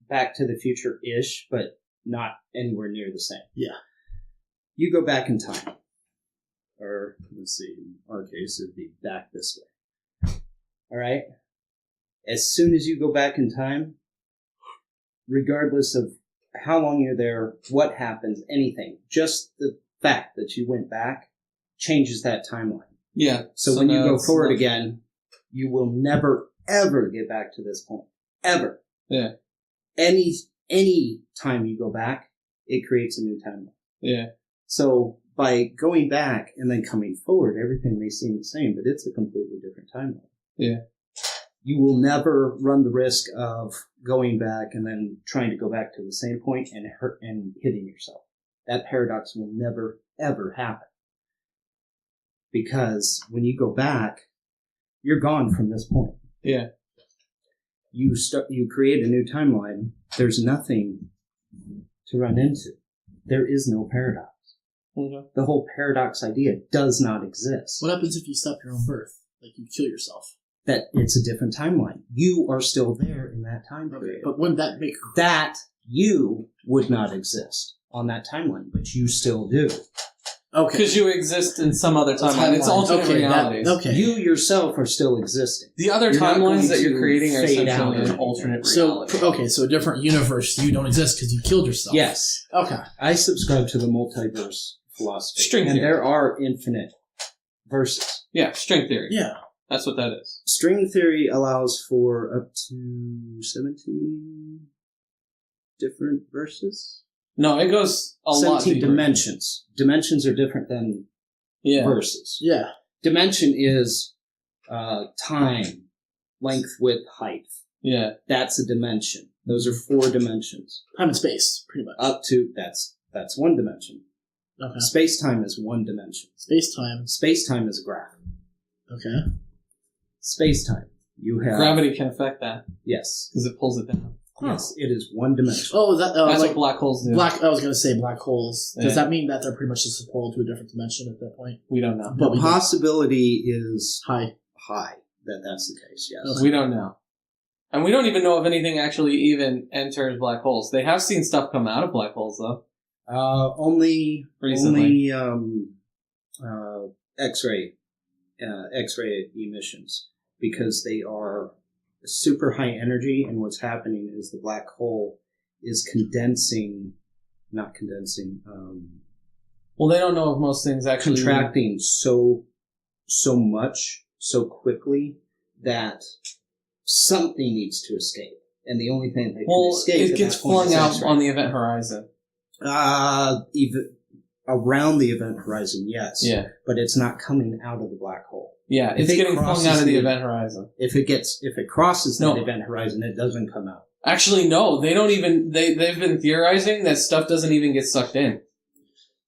[SPEAKER 2] Back to the Future-ish, but not anywhere near the same.
[SPEAKER 3] Yeah.
[SPEAKER 2] You go back in time. Or, let's see, in our case, it would be back this way. All right? As soon as you go back in time, regardless of how long you're there, what happens, anything, just the fact that you went back changes that timeline.
[SPEAKER 1] Yeah.
[SPEAKER 2] So when you go forward again, you will never, ever get back to this point. Ever.
[SPEAKER 1] Yeah.
[SPEAKER 2] Any time you go back, it creates a new timeline.
[SPEAKER 1] Yeah.
[SPEAKER 2] So by going back and then coming forward, everything may seem the same, but it's a completely different timeline.
[SPEAKER 1] Yeah.
[SPEAKER 2] You will never run the risk of going back and then trying to go back to the same point and hitting yourself. That paradox will never, ever happen. Because when you go back, you're gone from this point.
[SPEAKER 1] Yeah.
[SPEAKER 2] You create a new timeline. There's nothing to run into. There is no paradox.
[SPEAKER 1] Okay.
[SPEAKER 2] The whole paradox idea does not exist.
[SPEAKER 3] What happens if you stop your own birth? Like you kill yourself?
[SPEAKER 2] That it's a different timeline. You are still there in that time period.
[SPEAKER 3] But wouldn't that make...
[SPEAKER 2] That you would not exist on that timeline, but you still do.
[SPEAKER 3] Okay.
[SPEAKER 1] Because you exist in some other timeline. It's alternate realities.
[SPEAKER 2] You yourself are still existing.
[SPEAKER 1] The other
[SPEAKER 2] You're not
[SPEAKER 1] timelines
[SPEAKER 2] going
[SPEAKER 1] that you're
[SPEAKER 2] to
[SPEAKER 1] creating are
[SPEAKER 2] fade out
[SPEAKER 1] essentially an
[SPEAKER 2] or
[SPEAKER 1] alternate
[SPEAKER 3] So,
[SPEAKER 1] reality.
[SPEAKER 3] so a different universe, you don't exist because you killed yourself.
[SPEAKER 2] Yes.
[SPEAKER 3] Okay.
[SPEAKER 2] I subscribe to the multiverse philosophy.
[SPEAKER 1] String
[SPEAKER 2] and
[SPEAKER 1] theory.
[SPEAKER 2] there are infinite verses.
[SPEAKER 1] Yeah, string theory.
[SPEAKER 3] Yeah.
[SPEAKER 1] That's what that is.
[SPEAKER 2] String theory allows for up to 17 different verses.
[SPEAKER 1] No, it goes a lot
[SPEAKER 2] 17
[SPEAKER 1] deeper.
[SPEAKER 2] dimensions. Dimensions are different than verses.
[SPEAKER 3] Yeah.
[SPEAKER 2] Dimension is time, length, width, height.
[SPEAKER 1] Yeah.
[SPEAKER 2] That's a dimension. Those are 4 dimensions.
[SPEAKER 3] Time and space, pretty much.
[SPEAKER 2] Up to, that's 1 dimension.
[SPEAKER 3] Okay.
[SPEAKER 2] Space-time is 1 dimension.
[SPEAKER 3] Space-time.
[SPEAKER 2] Space-time is a graph.
[SPEAKER 3] Okay.
[SPEAKER 2] Space-time. You have...
[SPEAKER 1] Gravity can affect that
[SPEAKER 2] Yes.
[SPEAKER 1] because it pulls it down.
[SPEAKER 2] Yes, it is 1 dimension.
[SPEAKER 3] Oh, that
[SPEAKER 1] That's
[SPEAKER 3] like
[SPEAKER 1] what black holes do.
[SPEAKER 3] I was going to say black holes. Does
[SPEAKER 1] Yeah.
[SPEAKER 3] that mean that they're pretty much just a portal to a different dimension at that point?
[SPEAKER 1] We don't know.
[SPEAKER 3] But
[SPEAKER 2] The possibility is
[SPEAKER 3] high.
[SPEAKER 2] that that's the case, yes.
[SPEAKER 1] We don't know. And we don't even know if anything actually even enters black holes. They have seen stuff come out of black holes, though.
[SPEAKER 2] Only
[SPEAKER 1] Recently.
[SPEAKER 2] X-ray emissions, because they are super high energy, and what's happening is the black hole is
[SPEAKER 1] Well, they don't know if most things actually...
[SPEAKER 2] contracting so much, so quickly, that something needs to escape. And the only thing that can escape...
[SPEAKER 1] it gets flung out on the event horizon.
[SPEAKER 2] Even around the event horizon, yes.
[SPEAKER 1] Yeah.
[SPEAKER 2] But it's not coming out of the black hole.
[SPEAKER 1] Yeah,
[SPEAKER 2] If
[SPEAKER 1] it's
[SPEAKER 2] it
[SPEAKER 1] getting flung
[SPEAKER 2] crosses
[SPEAKER 1] out of the
[SPEAKER 2] the-
[SPEAKER 1] event horizon.
[SPEAKER 2] If it crosses that
[SPEAKER 1] No.
[SPEAKER 2] event horizon, it doesn't come out.
[SPEAKER 1] Actually, no, they don't even... They've been theorizing that stuff doesn't even get sucked in.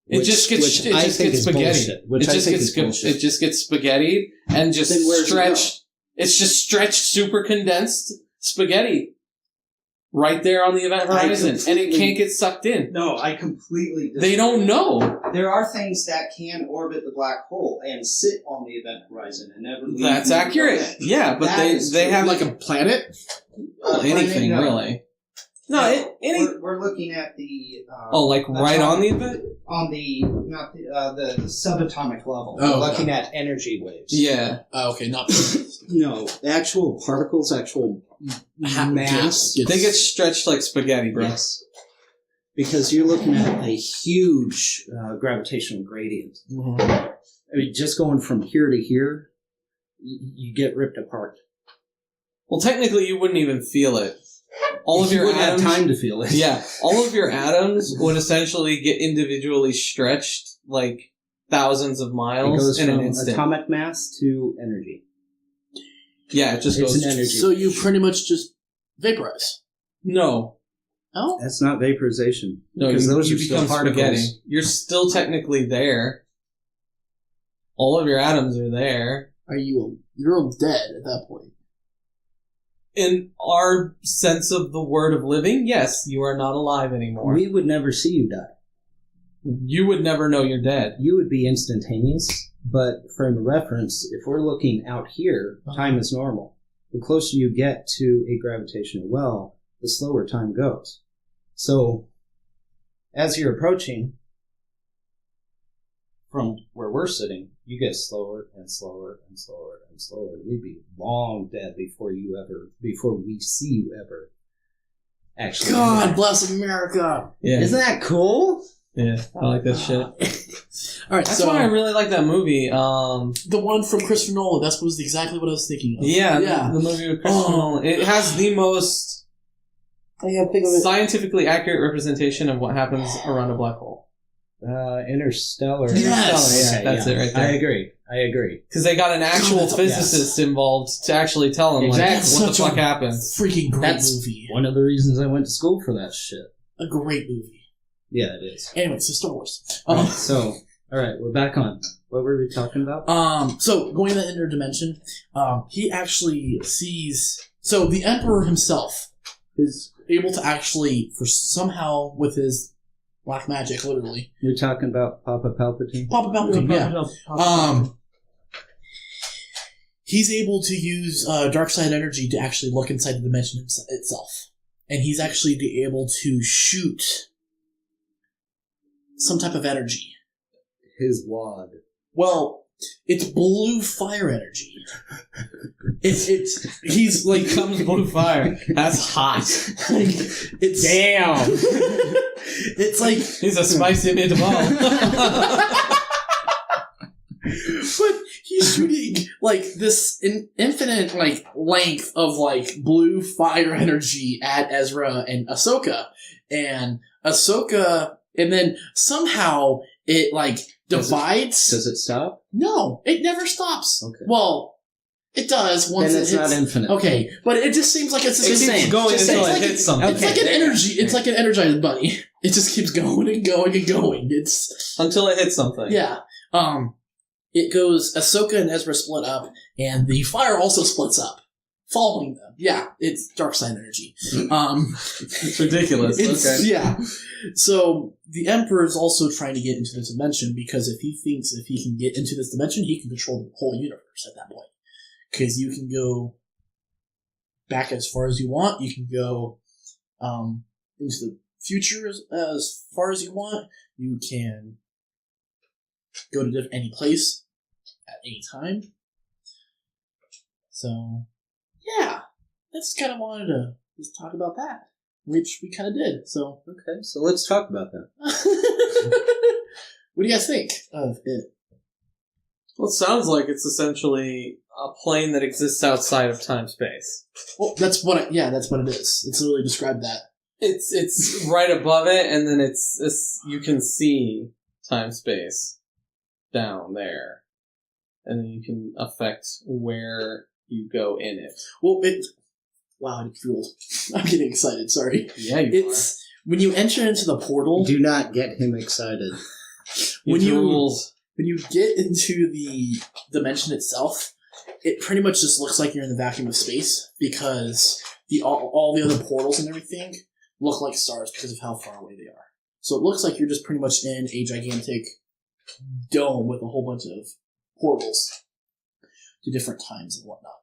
[SPEAKER 1] It just gets spaghetti. It just gets spaghetti and just
[SPEAKER 2] Then where's it
[SPEAKER 1] stretched. It's just stretched, super condensed spaghetti right there on the event horizon, and it can't get sucked in.
[SPEAKER 2] No, I completely disagree.
[SPEAKER 1] They don't know.
[SPEAKER 2] There are things that can orbit the black hole and sit on the event horizon and never leave.
[SPEAKER 1] That's accurate. Yeah, but
[SPEAKER 2] That is
[SPEAKER 1] they
[SPEAKER 2] true.
[SPEAKER 1] have
[SPEAKER 3] Like a planet?
[SPEAKER 1] anything
[SPEAKER 2] no.
[SPEAKER 1] really. No,
[SPEAKER 2] we're looking at the
[SPEAKER 1] right on the event?
[SPEAKER 2] On the not the subatomic level.
[SPEAKER 3] Oh,
[SPEAKER 2] we're looking at energy waves.
[SPEAKER 1] Yeah.
[SPEAKER 3] Okay, not
[SPEAKER 2] No, actual particles, actual mass.
[SPEAKER 1] They get stretched like spaghetti, bro.
[SPEAKER 2] Yes. Because you're looking at a huge gravitational gradient.
[SPEAKER 3] Mm-hmm.
[SPEAKER 2] I mean, just going from here to here, you get ripped apart.
[SPEAKER 1] Well, technically, you wouldn't even feel it. All of your atoms
[SPEAKER 2] have time to feel it.
[SPEAKER 1] Yeah, all of your atoms would essentially get individually stretched like thousands of miles
[SPEAKER 2] it goes
[SPEAKER 1] in
[SPEAKER 2] from
[SPEAKER 1] an instant.
[SPEAKER 2] Atomic mass to energy.
[SPEAKER 1] Yeah, it just
[SPEAKER 2] It's
[SPEAKER 1] goes.
[SPEAKER 2] an energy.
[SPEAKER 3] So you pretty much just vaporize.
[SPEAKER 1] No,
[SPEAKER 3] Oh,
[SPEAKER 2] That's not vaporization.
[SPEAKER 1] no,
[SPEAKER 2] because
[SPEAKER 1] you,
[SPEAKER 2] those
[SPEAKER 1] you
[SPEAKER 2] are still
[SPEAKER 1] become
[SPEAKER 2] particles.
[SPEAKER 1] spaghetti. You're still technically there. All of your atoms are there.
[SPEAKER 3] you're all dead at that point.
[SPEAKER 1] In our sense of the word of living, yes, you are not alive anymore.
[SPEAKER 2] We would never see you die.
[SPEAKER 1] You would never know you're dead.
[SPEAKER 2] You would be instantaneous, but frame of reference, if we're looking out here, time is normal. The closer you get to a gravitational well, the slower time goes. So, as you're approaching from where we're sitting, you get slower and slower and slower and slower. We'd be long dead before we see you ever actually.
[SPEAKER 3] God bless America.
[SPEAKER 1] Yeah,
[SPEAKER 2] Isn't that cool?
[SPEAKER 1] yeah, I like that shit.
[SPEAKER 3] All right,
[SPEAKER 1] That's
[SPEAKER 3] so
[SPEAKER 1] why I really like that movie.
[SPEAKER 3] the one from Christopher Nolan. That was exactly what I was thinking of.
[SPEAKER 1] Yeah, the movie with Christopher Nolan. It has the most
[SPEAKER 3] I can't think of it.
[SPEAKER 1] scientifically accurate representation of what happens around a black hole.
[SPEAKER 2] Interstellar.
[SPEAKER 3] Yes!
[SPEAKER 2] Yeah,
[SPEAKER 1] That's it right there.
[SPEAKER 2] I agree.
[SPEAKER 1] Because they got an actual
[SPEAKER 3] Yes.
[SPEAKER 1] physicist involved to actually tell them
[SPEAKER 2] Exactly.
[SPEAKER 1] like, what the
[SPEAKER 3] Such a
[SPEAKER 1] fuck happened.
[SPEAKER 3] Freaking great
[SPEAKER 2] That's
[SPEAKER 3] movie.
[SPEAKER 2] one of the reasons I went to school for that shit.
[SPEAKER 3] A great movie.
[SPEAKER 2] Yeah, it is.
[SPEAKER 3] Anyway, so Star Wars.
[SPEAKER 2] So, all right, we're back on. What were we talking about?
[SPEAKER 3] So going to the interdimension, he actually sees. So the Emperor himself is able to actually, for somehow with his black magic, literally.
[SPEAKER 2] We're talking about Papa Palpatine.
[SPEAKER 3] Papa Palpatine, yeah. He's able to use dark side energy to actually look inside the dimension itself, and he's actually able to shoot some type of energy.
[SPEAKER 2] His wad.
[SPEAKER 3] Well, it's blue fire energy. He's like
[SPEAKER 1] Comes blue fire. That's hot.
[SPEAKER 3] like, it's
[SPEAKER 1] Damn.
[SPEAKER 3] it's like
[SPEAKER 1] He's a spicy meatball.
[SPEAKER 3] but he's shooting like this infinite like length of like blue fire energy at Ezra and Ahsoka, and then somehow it like divides.
[SPEAKER 2] Does it stop?
[SPEAKER 3] No, it never stops.
[SPEAKER 2] Okay.
[SPEAKER 3] Well, it does once
[SPEAKER 2] Then it's not infinite.
[SPEAKER 3] Okay, but it just seems like it's the
[SPEAKER 1] It
[SPEAKER 3] same.
[SPEAKER 1] keeps going
[SPEAKER 3] Just
[SPEAKER 1] until
[SPEAKER 3] saying.
[SPEAKER 1] it hits something.
[SPEAKER 3] It's like an energy. It's like an energized bunny. It just keeps going and going and going. It's
[SPEAKER 1] Until it hits something.
[SPEAKER 3] yeah. It goes. Ahsoka and Ezra split up, and the fire also splits up, following them. Yeah, it's dark side energy.
[SPEAKER 1] It's ridiculous.
[SPEAKER 3] It's,
[SPEAKER 1] Okay.
[SPEAKER 3] yeah. So the Emperor is also trying to get into this dimension because if he thinks if he can get into this dimension, he can control the whole universe at that point. Because you can go back as far as you want. You can go into the future as far as you want. You can go to any place at any time. So, yeah. That's kind of wanted to just talk about that. Which we kind of did. So,
[SPEAKER 2] Okay, so let's talk about that.
[SPEAKER 3] what do you guys think of it?
[SPEAKER 1] Well, it sounds like it's essentially a plane that exists outside of time-space.
[SPEAKER 3] Well, that's what it is. It's literally described that.
[SPEAKER 1] It's right above it, and then it's you can see time-space down there. And then you can affect where you go in it.
[SPEAKER 3] Well, wow, I'm fueled. I'm getting excited, sorry.
[SPEAKER 1] Yeah, you
[SPEAKER 3] It's when you enter into the portal,
[SPEAKER 2] Do not get him excited.
[SPEAKER 3] when
[SPEAKER 1] He
[SPEAKER 3] you
[SPEAKER 1] drools.
[SPEAKER 3] when you get into the dimension itself, it pretty much just looks like you're in the vacuum of space because all the other portals and everything look like stars because of how far away they are. So it looks like you're just pretty much in a gigantic dome with a whole bunch of portals to different times and whatnot.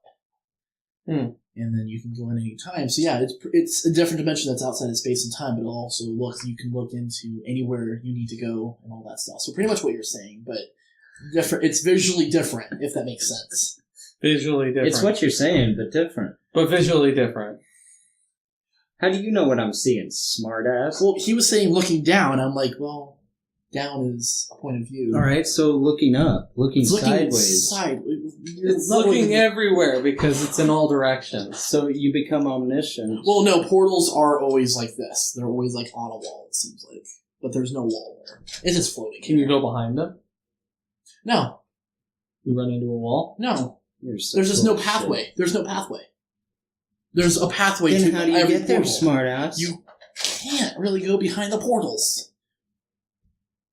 [SPEAKER 1] Hmm.
[SPEAKER 3] And then you can go in any time. So yeah, it's a different dimension that's outside of space and time, but it also you can look into anywhere you need to go and all that stuff. So pretty much what you're saying, but different. It's visually different, if that makes sense.
[SPEAKER 1] Visually different.
[SPEAKER 2] It's what you're saying, but different.
[SPEAKER 1] But visually different.
[SPEAKER 2] How do you know what I'm seeing, smartass?
[SPEAKER 3] Well, he was saying looking down. I'm like, well, down is a point of view.
[SPEAKER 2] All right, so looking up, looking
[SPEAKER 3] sideways.
[SPEAKER 1] It's looking everywhere because it's in all directions.
[SPEAKER 2] So you become omniscient.
[SPEAKER 3] Well, no, portals are always like this. They're always like on a wall, it seems like. But there's no wall there. It's just floating.
[SPEAKER 1] Can you go behind them?
[SPEAKER 3] No.
[SPEAKER 1] You run into a wall?
[SPEAKER 3] No. There's just no pathway. There's no pathway. There's a pathway
[SPEAKER 2] then
[SPEAKER 3] to
[SPEAKER 2] how do you
[SPEAKER 3] every
[SPEAKER 2] get there,
[SPEAKER 3] portal.
[SPEAKER 2] smartass?
[SPEAKER 3] You can't really go behind the portals.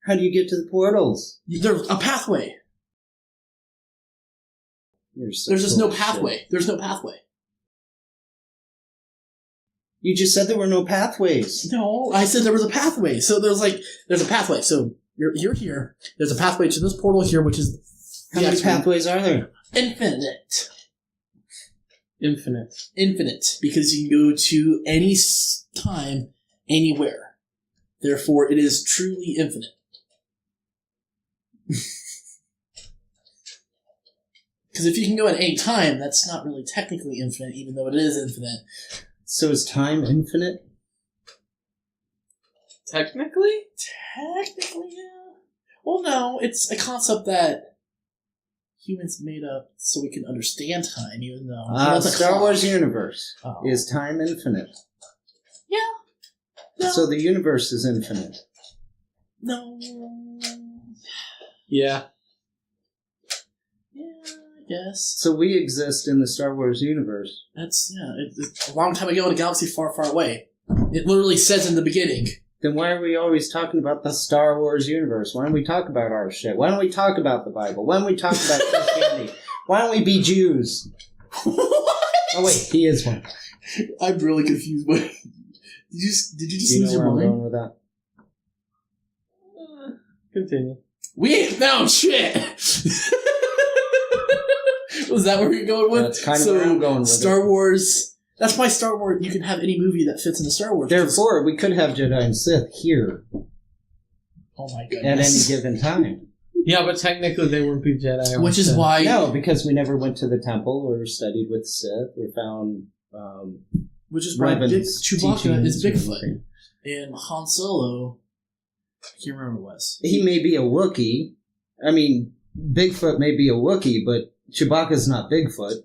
[SPEAKER 2] How do you get to the portals?
[SPEAKER 3] There's a pathway. There's just no pathway.
[SPEAKER 2] Shit.
[SPEAKER 3] There's no pathway.
[SPEAKER 2] You just said there were no pathways.
[SPEAKER 3] No, I said there was a pathway. So there's a pathway. So you're here. There's a pathway to this portal here, which is...
[SPEAKER 2] How many pathways are there?
[SPEAKER 3] Infinite.
[SPEAKER 1] Infinite.
[SPEAKER 3] Because you can go to any time, anywhere. Therefore, it is truly infinite. Because if you can go at any time, that's not really technically infinite, even though it is infinite.
[SPEAKER 2] So is time infinite?
[SPEAKER 1] Technically,
[SPEAKER 3] yeah. Well, no, it's a concept that humans made up so we can understand time, even though...
[SPEAKER 2] Star Wars universe.
[SPEAKER 3] Oh.
[SPEAKER 2] Is time infinite?
[SPEAKER 3] Yeah. No.
[SPEAKER 2] So the universe is infinite.
[SPEAKER 3] No.
[SPEAKER 1] yeah.
[SPEAKER 3] Yeah, I guess.
[SPEAKER 2] So we exist in the Star Wars universe.
[SPEAKER 3] It's a long time ago in a galaxy far, far away. It literally says in the beginning.
[SPEAKER 2] Then why are we always talking about the Star Wars universe? Why don't we talk about our shit? Why don't we talk about the Bible? Why don't we talk about Christianity? Why don't we be Jews?
[SPEAKER 3] What?
[SPEAKER 2] Oh wait, he is one.
[SPEAKER 3] I'm really confused. But did you just lose your
[SPEAKER 2] where I'm
[SPEAKER 3] mind?
[SPEAKER 2] going with that?
[SPEAKER 1] Continue.
[SPEAKER 3] We ain't found shit. Was that where you're going with?
[SPEAKER 2] That's kind of where I'm going with
[SPEAKER 3] Star Wars. That's why Star Wars. You can have any movie that fits into Star Wars.
[SPEAKER 2] Therefore, we could have Jedi and Sith here
[SPEAKER 3] Oh my
[SPEAKER 2] at
[SPEAKER 3] goodness.
[SPEAKER 2] any given time.
[SPEAKER 1] Yeah, but technically they wouldn't be Jedi. or
[SPEAKER 3] Which is
[SPEAKER 1] Sith.
[SPEAKER 3] why.
[SPEAKER 2] No, because we never went to the temple or studied with Sith or found.
[SPEAKER 3] Which is why
[SPEAKER 2] Revan's
[SPEAKER 3] Chewbacca is
[SPEAKER 2] teachings or
[SPEAKER 3] Bigfoot.
[SPEAKER 2] anything.
[SPEAKER 3] And Han Solo. I can't remember what it was.
[SPEAKER 2] He may be a Wookiee. I mean, Bigfoot may be a Wookiee, but Chewbacca's not Bigfoot.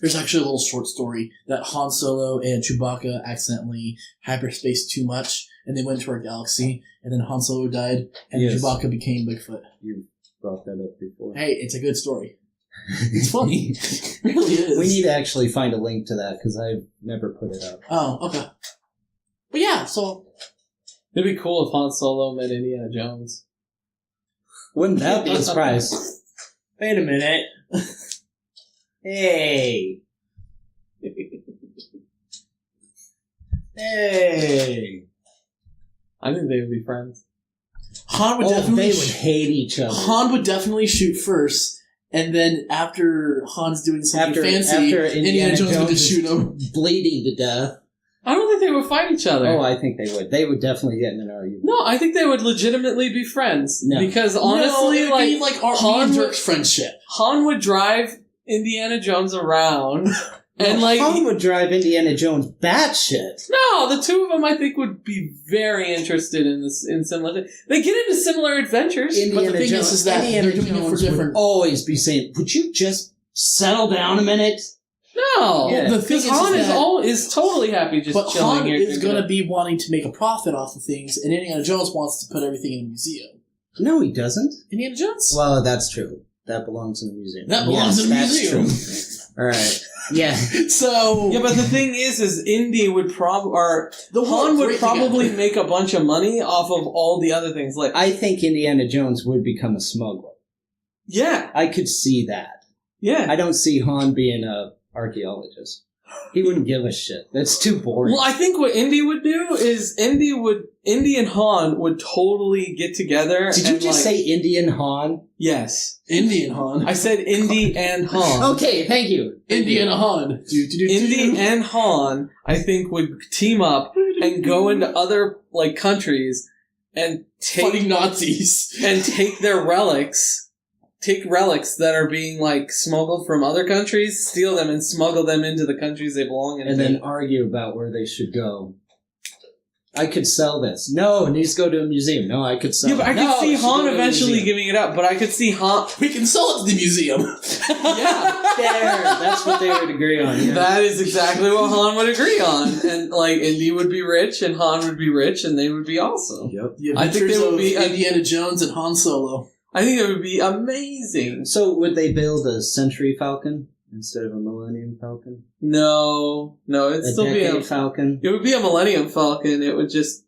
[SPEAKER 3] There's actually a little short story that Han Solo and Chewbacca accidentally hyperspace too much, and they went to our galaxy, and then Han Solo died, and
[SPEAKER 2] Yes.
[SPEAKER 3] Chewbacca became Bigfoot.
[SPEAKER 2] You brought that up before.
[SPEAKER 3] Hey, it's a good story. It's funny. It really is.
[SPEAKER 2] We need to actually find a link to that, because I've never put it up.
[SPEAKER 3] Oh, okay. But yeah, so...
[SPEAKER 1] It'd be cool if Han Solo met Indiana Jones.
[SPEAKER 2] Wouldn't that be a surprise?
[SPEAKER 3] Wait a minute.
[SPEAKER 2] Hey! Hey!
[SPEAKER 1] I think they would be friends.
[SPEAKER 3] Han would
[SPEAKER 2] Oh,
[SPEAKER 3] definitely...
[SPEAKER 2] they would hate each other.
[SPEAKER 3] Han would definitely shoot first, and then after Han's doing something fancy, Indiana Jones would just shoot him.
[SPEAKER 2] Bleeding to death.
[SPEAKER 1] I don't think they would fight each other.
[SPEAKER 2] Oh, I think they would. They would definitely get in an argument.
[SPEAKER 1] No, I think they would legitimately be friends.
[SPEAKER 2] No.
[SPEAKER 1] Because honestly,
[SPEAKER 3] no, it'd be like our
[SPEAKER 1] Han
[SPEAKER 3] and
[SPEAKER 1] would-
[SPEAKER 3] Dirk's friendship.
[SPEAKER 1] Han would drive Indiana Jones around, and
[SPEAKER 2] No,
[SPEAKER 1] like
[SPEAKER 2] Han would drive Indiana Jones batshit.
[SPEAKER 1] no, the two of them I think would be very interested in this in similar things. They get into similar adventures.
[SPEAKER 3] But the thing is that
[SPEAKER 2] Indiana
[SPEAKER 3] they're doing it for
[SPEAKER 2] Jones
[SPEAKER 3] different-
[SPEAKER 2] would always be saying, "Would you just settle down a minute?"
[SPEAKER 1] No,
[SPEAKER 2] Yeah.
[SPEAKER 3] The thing
[SPEAKER 1] because Han
[SPEAKER 3] that-
[SPEAKER 1] is totally happy just
[SPEAKER 3] But
[SPEAKER 1] chilling
[SPEAKER 3] Han
[SPEAKER 1] here.
[SPEAKER 3] is going to be wanting to make a profit off of things, and Indiana Jones wants to put everything in a museum.
[SPEAKER 2] No, he doesn't.
[SPEAKER 3] Indiana Jones?
[SPEAKER 2] Well, that's true. That belongs in a museum.
[SPEAKER 3] That belongs in a
[SPEAKER 2] that's
[SPEAKER 3] museum.
[SPEAKER 2] True. All right. Yeah.
[SPEAKER 3] So...
[SPEAKER 1] Yeah, but the thing is Indy would
[SPEAKER 3] The
[SPEAKER 1] Han would
[SPEAKER 3] great
[SPEAKER 1] probably
[SPEAKER 3] together.
[SPEAKER 1] make a bunch of money off of all the other things. Like,
[SPEAKER 2] I think Indiana Jones would become a smuggler.
[SPEAKER 1] yeah,
[SPEAKER 2] I could see that.
[SPEAKER 1] yeah.
[SPEAKER 2] I don't see Han being a archaeologist. He wouldn't give a shit. That's too boring.
[SPEAKER 1] Well, I think what Indy would do is Indy and Han would totally get together.
[SPEAKER 2] Did you just say Indian Han?
[SPEAKER 1] Yes.
[SPEAKER 3] Indian Han.
[SPEAKER 1] I said Indy and Han.
[SPEAKER 2] Okay, thank you.
[SPEAKER 3] Indian Han.
[SPEAKER 1] Indy and Han, I think, would team up and go into other countries and
[SPEAKER 3] fighting Nazis
[SPEAKER 1] and take their relics. Take relics that are being smuggled from other countries, steal them, and smuggle them into the countries they belong in,
[SPEAKER 2] and then argue about where they should go. I could sell this. No, it needs to go to a museum. No, I could sell it.
[SPEAKER 1] Yeah, but I could see Han eventually giving it up, but I could see Han...
[SPEAKER 3] We can sell it to the museum.
[SPEAKER 1] Yeah.
[SPEAKER 2] There. That's what they would agree on. Yeah.
[SPEAKER 1] That is exactly what Han would agree on. And, Indy would be rich, and Han would be rich, and they would be awesome.
[SPEAKER 2] Yep.
[SPEAKER 3] The
[SPEAKER 1] I think they would be...
[SPEAKER 3] Indiana Jones and Han Solo.
[SPEAKER 1] I think it would be amazing.
[SPEAKER 2] So, would they build a Century Falcon instead of a Millennium Falcon?
[SPEAKER 1] No, it'd still be a
[SPEAKER 2] Falcon.
[SPEAKER 1] It would be a Millennium Falcon. It would just...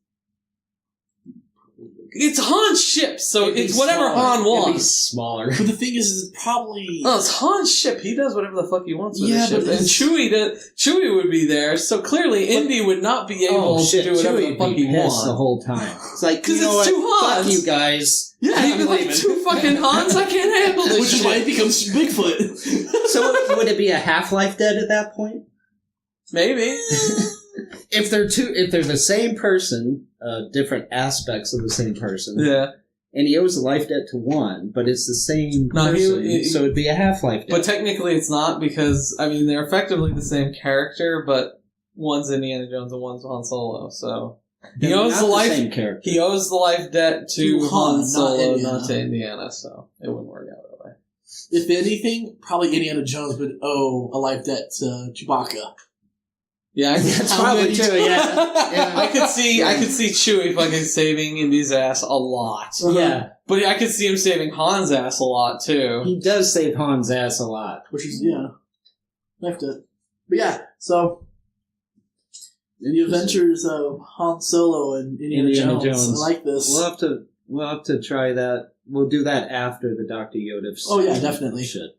[SPEAKER 1] It's Han's ship, so it's whatever Han wants.
[SPEAKER 2] It'd be smaller.
[SPEAKER 3] But the thing is probably...
[SPEAKER 1] No, it's Han's ship. He does whatever the fuck he wants with his ship.
[SPEAKER 3] But
[SPEAKER 1] and Chewie would be there, so clearly Indy would not be able to do whatever the fuck he wants.
[SPEAKER 2] The whole time. It's like,
[SPEAKER 1] because it's two Hans.
[SPEAKER 2] Fuck you guys.
[SPEAKER 1] Yeah, he'd be like, two fucking Hans? I can't handle this
[SPEAKER 3] Which is why it becomes Bigfoot.
[SPEAKER 2] So would it be a Half-Life Dead at that point?
[SPEAKER 1] Maybe.
[SPEAKER 2] If they're the same person, different aspects of the same person.
[SPEAKER 1] Yeah.
[SPEAKER 2] And he owes a life debt to one, but it's the same person, so it'd be a Half-Life debt.
[SPEAKER 1] But technically it's not, because, they're effectively the same character, but one's Indiana Jones and one's Han Solo, so... He owes the life debt to Han Solo, not to Indiana, so it wouldn't work out that way.
[SPEAKER 3] If anything, probably Indiana Jones would owe a life debt to Chewbacca.
[SPEAKER 1] Yeah,
[SPEAKER 2] that's probably true. Yeah.
[SPEAKER 1] I could see Chewie fucking saving Indy's ass a lot.
[SPEAKER 2] Yeah,
[SPEAKER 1] but I could see him saving Han's ass a lot too.
[SPEAKER 2] He does save Han's ass a lot,
[SPEAKER 3] which is life debt. But yeah, so in the adventures of Han Solo and Indiana Jones. I like this.
[SPEAKER 2] We'll have to try that. We'll do that after the Dr. Yoda.
[SPEAKER 3] Oh yeah, definitely.
[SPEAKER 2] Shit.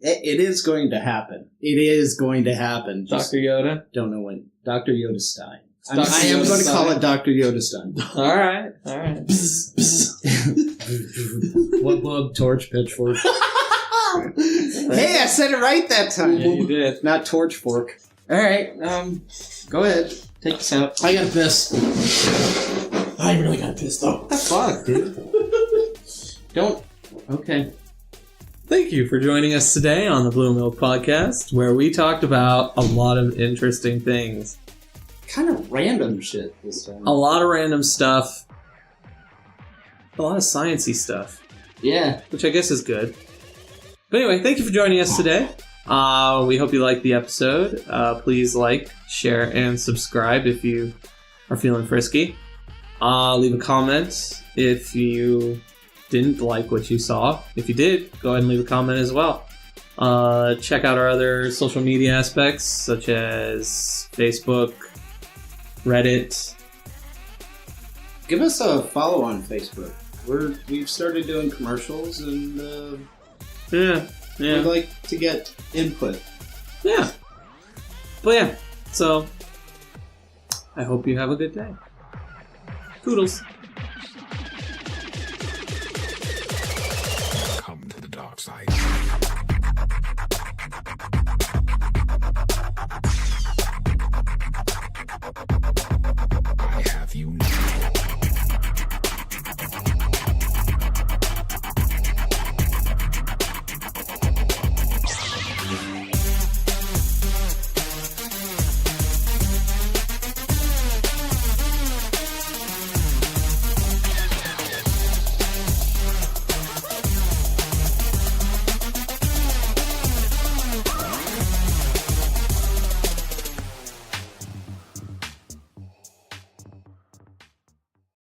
[SPEAKER 2] It is going to happen. It is going to happen.
[SPEAKER 1] Dr. Yoda?
[SPEAKER 2] Don't know when. Dr. Yoda Stein. I am going to call it Dr. Yoda Stein.
[SPEAKER 1] All right.
[SPEAKER 2] What torch, pitchfork. Hey, I said it right that time.
[SPEAKER 1] Yeah, you did.
[SPEAKER 2] Not torch fork. All right. Go ahead. Take us out.
[SPEAKER 3] I gotta piss. I really gotta piss though.
[SPEAKER 2] What the fuck, dude? Don't. Okay.
[SPEAKER 1] Thank you for joining us today on the BlueMilk Podcast, where we talked about a lot of interesting things.
[SPEAKER 2] Kind of random shit this time.
[SPEAKER 1] A lot of random stuff. A lot of sciencey stuff.
[SPEAKER 2] Yeah.
[SPEAKER 1] Which I guess is good. But anyway, thank you for joining us today. We hope you liked the episode. Please like, share, and subscribe if you are feeling frisky. Leave a comment if you didn't like what you saw. If you did, go ahead and leave a comment as well. Check out our other social media aspects, such as Facebook, Reddit.
[SPEAKER 2] Give us a follow on Facebook. We've started doing commercials, and
[SPEAKER 1] yeah.
[SPEAKER 2] We'd like to get input.
[SPEAKER 1] Yeah. But yeah, so I hope you have a good day. Toodles.